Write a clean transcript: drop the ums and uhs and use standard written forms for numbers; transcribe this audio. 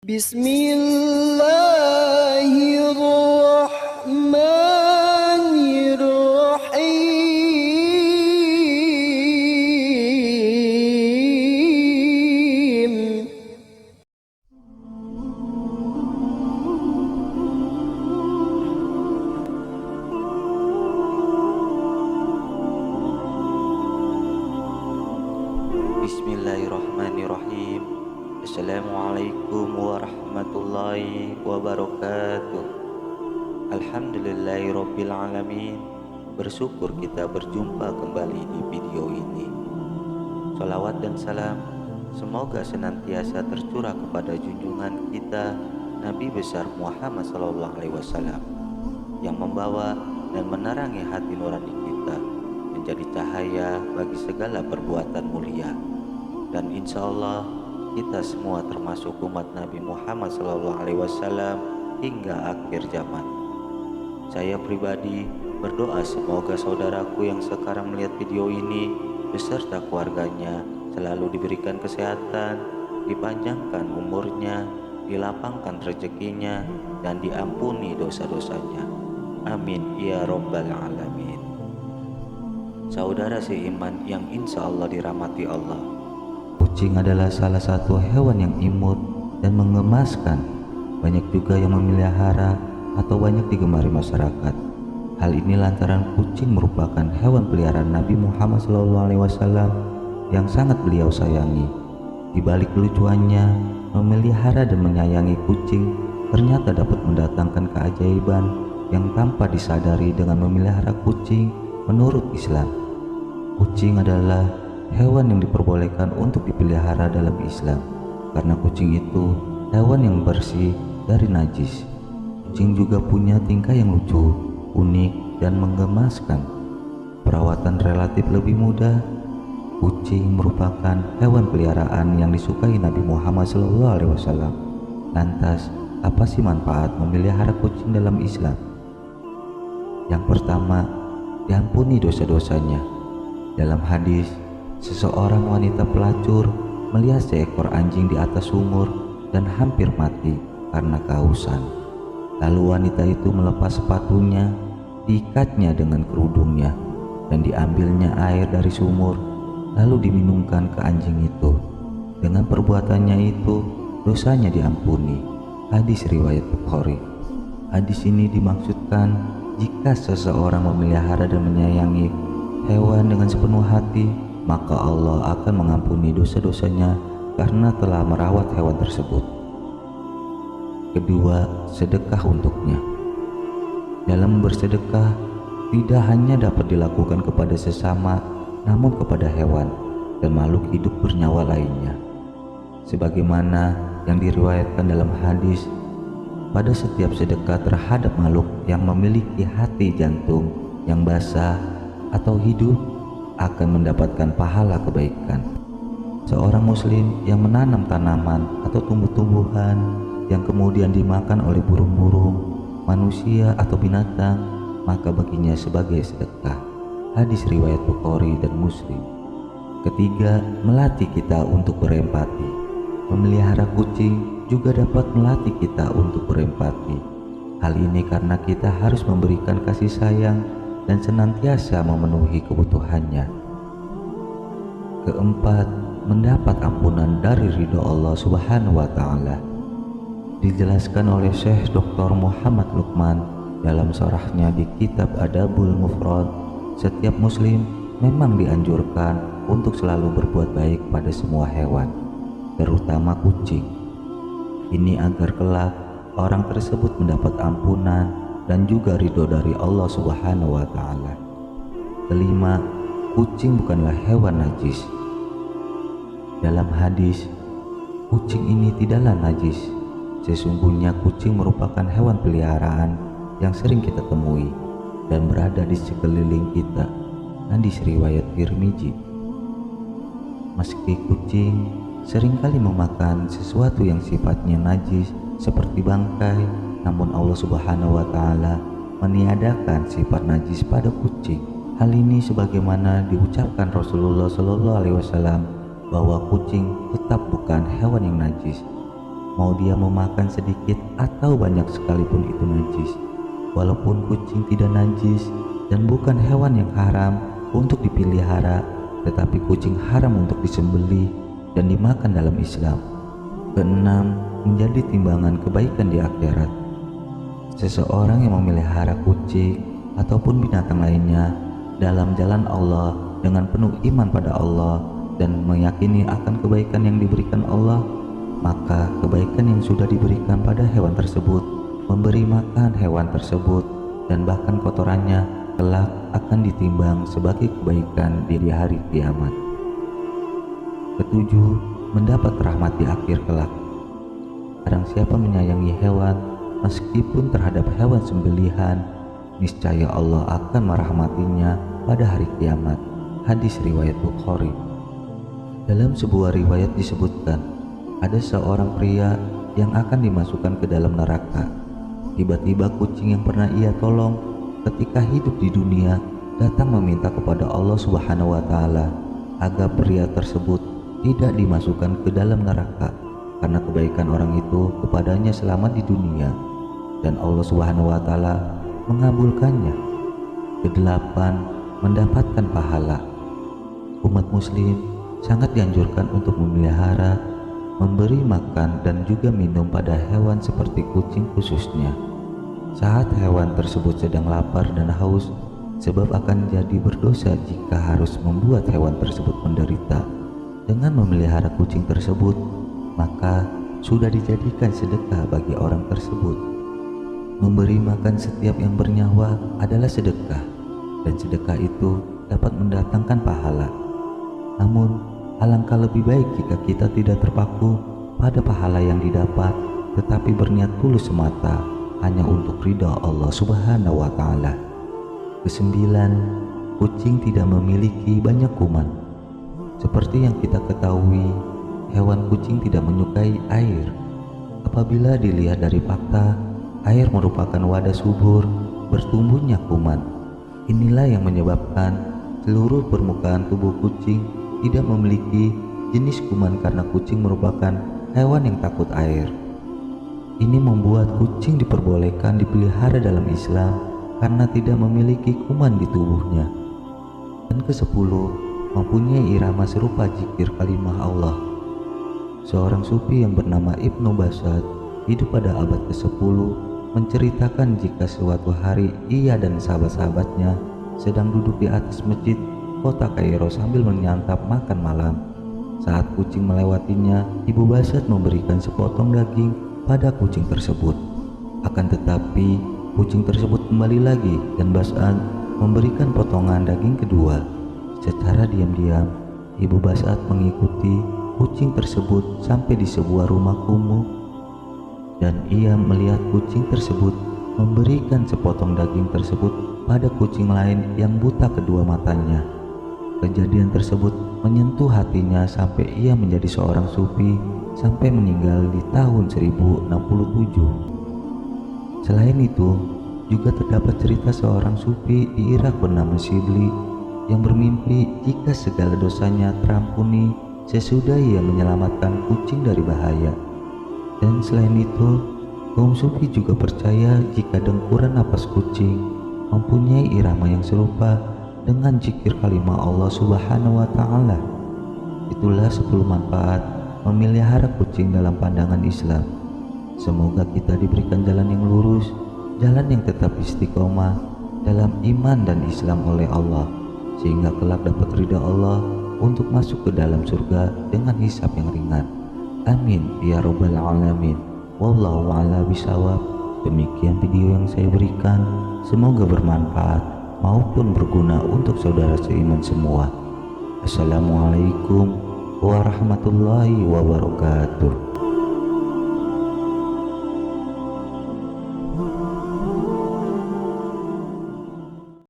Bismillahirrahmanirrahim. Bismillahirrahmanirrahim. Assalamualaikum warahmatullahi wabarakatuh. Alhamdulillahirabbil alamin. Bersyukur kita berjumpa kembali di video ini. Salawat dan salam semoga senantiasa tercurah kepada junjungan kita Nabi besar Muhammad SAW yang membawa dan menerangi hati nurani kita menjadi cahaya bagi segala perbuatan mulia. Dan insya Allah kita semua termasuk umat Nabi Muhammad SAW hingga akhir zaman. Saya pribadi berdoa semoga saudaraku yang sekarang melihat video ini beserta keluarganya selalu diberikan kesehatan, dipanjangkan umurnya, dilapangkan rezekinya, dan diampuni dosa-dosanya. Amin ya Rabbal Alamin. Saudara seiman yang insya Allah dirahmati Allah, kucing adalah salah satu hewan yang imut dan menggemaskan. Banyak juga yang memelihara atau banyak digemari masyarakat. Hal ini lantaran kucing merupakan hewan peliharaan Nabi Muhammad SAW yang sangat beliau sayangi. Di balik kelucuannya, memelihara dan menyayangi kucing ternyata dapat mendatangkan keajaiban yang tanpa disadari dengan memelihara kucing. Menurut Islam, kucing adalah hewan yang diperbolehkan untuk dipelihara dalam Islam karena kucing itu hewan yang bersih dari najis. Kucing juga punya tingkah yang lucu, unik, dan menggemaskan. Perawatan relatif lebih mudah. Kucing merupakan hewan peliharaan yang disukai Nabi Muhammad SAW. Lantas, apa sih manfaat memelihara kucing dalam Islam? Yang pertama, diampuni dosa-dosanya. Dalam hadis, seseorang wanita pelacur melihat seekor anjing di atas sumur dan hampir mati karena kehausan. Lalu wanita itu melepas sepatunya, diikatnya dengan kerudungnya, dan diambilnya air dari sumur, lalu diminumkan ke anjing itu. Dengan perbuatannya itu, dosanya diampuni. Hadis riwayat Bukhari. Hadis ini dimaksudkan jika seseorang memelihara dan menyayangi hewan dengan sepenuh hati, maka Allah akan mengampuni dosa-dosanya karena telah merawat hewan tersebut. Kedua, sedekah untuknya. Dalam bersedekah tidak hanya dapat dilakukan kepada sesama, namun kepada hewan dan makhluk hidup bernyawa lainnya. Sebagaimana yang diriwayatkan dalam hadis, pada setiap sedekah terhadap makhluk yang memiliki hati jantung yang basah atau hidup akan mendapatkan pahala kebaikan. Seorang muslim yang menanam tanaman atau tumbuh-tumbuhan yang kemudian dimakan oleh burung-burung, manusia atau binatang, maka baginya sebagai sedekah. Hadis riwayat Bukhari dan Muslim. Ketiga, melatih kita untuk berempati. Memelihara kucing juga dapat melatih kita untuk berempati. Hal ini karena kita harus memberikan kasih sayang dan senantiasa memenuhi kebutuhannya. Keempat, mendapat ampunan dari ridho Allah Subhanahu wa Ta'ala. Dijelaskan oleh Syekh Dr. Muhammad Luqman dalam syarahnya di kitab Adabul Mufrad, setiap muslim memang dianjurkan untuk selalu berbuat baik pada semua hewan, terutama kucing. Ini agar kelak orang tersebut mendapat ampunan dan juga ridho dari Allah Subhanahu wa Ta'ala. Kelima, kucing bukanlah hewan najis. Dalam hadis, kucing ini tidaklah najis. Sesungguhnya kucing merupakan hewan peliharaan yang sering kita temui dan berada di sekeliling kita. Hadis riwayat Tirmizi. Meski kucing seringkali memakan sesuatu yang sifatnya najis seperti bangkai, namun Allah Subhanahu wa Ta'ala meniadakan sifat najis pada kucing. Hal ini sebagaimana diucapkan Rasulullah SAW bahwa kucing tetap bukan hewan yang najis. mau dia memakan sedikit atau banyak sekalipun itu najis. Walaupun kucing tidak najis dan bukan hewan yang haram untuk dipelihara, tetapi kucing haram untuk disembelih dan dimakan dalam Islam. Keenam, menjadi timbangan kebaikan di akhirat. Seseorang yang memelihara kucing ataupun binatang lainnya dalam jalan Allah dengan penuh iman pada Allah dan meyakini akan kebaikan yang diberikan Allah, maka kebaikan yang sudah diberikan pada hewan tersebut, memberi makan hewan tersebut dan bahkan kotorannya kelak akan ditimbang sebagai kebaikan di hari kiamat. Ketujuh, mendapat rahmat di akhir kelak. Barang siapa menyayangi hewan meskipun terhadap hewan sembelihan, niscaya Allah akan merahmatinya pada hari kiamat. Hadis riwayat Bukhari. Dalam sebuah riwayat disebutkan, ada seorang pria yang akan dimasukkan ke dalam neraka. Tiba-tiba kucing yang pernah ia tolong ketika hidup di dunia datang meminta kepada Allah Subhanahu wa Ta'ala agar pria tersebut tidak dimasukkan ke dalam neraka karena kebaikan orang itu kepadanya selama di dunia, dan Allah Subhanahu wa Ta'ala mengabulkannya. Kedelapan, mendapatkan pahala. Umat muslim sangat dianjurkan untuk memelihara, memberi makan dan juga minum pada hewan seperti kucing khususnya saat hewan tersebut sedang lapar dan haus, sebab akan jadi berdosa jika harus membuat hewan tersebut menderita. Dengan memelihara kucing tersebut, maka sudah dijadikan sedekah bagi orang tersebut. Memberi makan setiap yang bernyawa adalah sedekah, dan sedekah itu dapat mendatangkan pahala. Namun, alangkah lebih baik jika kita tidak terpaku pada pahala yang didapat, tetapi berniat tulus semata hanya untuk ridha Allah Subhanahu wa Ta'ala. Kesembilan, kucing tidak memiliki banyak kuman. Seperti yang kita ketahui, hewan kucing tidak menyukai air. Apabila dilihat dari fakta, air merupakan wadah subur bertumbuhnya kuman. Inilah yang menyebabkan seluruh permukaan tubuh kucing tidak memiliki jenis kuman karena kucing merupakan hewan yang takut air. Ini membuat kucing diperbolehkan dipelihara dalam Islam karena tidak memiliki kuman di tubuhnya. Dan kesepuluh, mempunyai irama serupa zikir kalimah Allah. Seorang sufi yang bernama Ibnu Basad hidup pada abad ke-10 menceritakan jika suatu hari ia dan sahabat-sahabatnya sedang duduk di atas masjid kota Kairo sambil menyantap makan malam. Saat kucing melewatinya, Ibu Basad memberikan sepotong daging pada kucing tersebut. Akan tetapi, kucing tersebut kembali lagi dan Basad memberikan potongan daging kedua. Secara diam-diam, Ibu Basad mengikuti kucing tersebut sampai di sebuah rumah kumuh, dan ia melihat kucing tersebut memberikan sepotong daging tersebut pada kucing lain yang buta kedua matanya. Kejadian tersebut menyentuh hatinya sampai ia menjadi seorang sufi sampai meninggal di tahun 1067. Selain itu, juga terdapat cerita seorang sufi di Irak bernama Shibli yang bermimpi jika segala dosanya terampuni sesudah ia menyelamatkan kucing dari bahaya. Dan selain itu, kaum sufi juga percaya jika dengkuran napas kucing mempunyai irama yang serupa dengan zikir kalimah Allah Subhanahu wa Ta'ala. Itulah 10 manfaat memelihara kucing dalam pandangan Islam. Semoga kita diberikan jalan yang lurus, jalan yang tetap istiqomah dalam iman dan Islam oleh Allah, sehingga kelak dapat ridha Allah untuk masuk ke dalam surga dengan hisab yang ringan. Amin ya rabbal alamin. Wallahu a'lam bishawab. Demikian video yang saya berikan, semoga bermanfaat maupun berguna untuk saudara seiman semua. Assalamualaikum warahmatullahi wabarakatuh.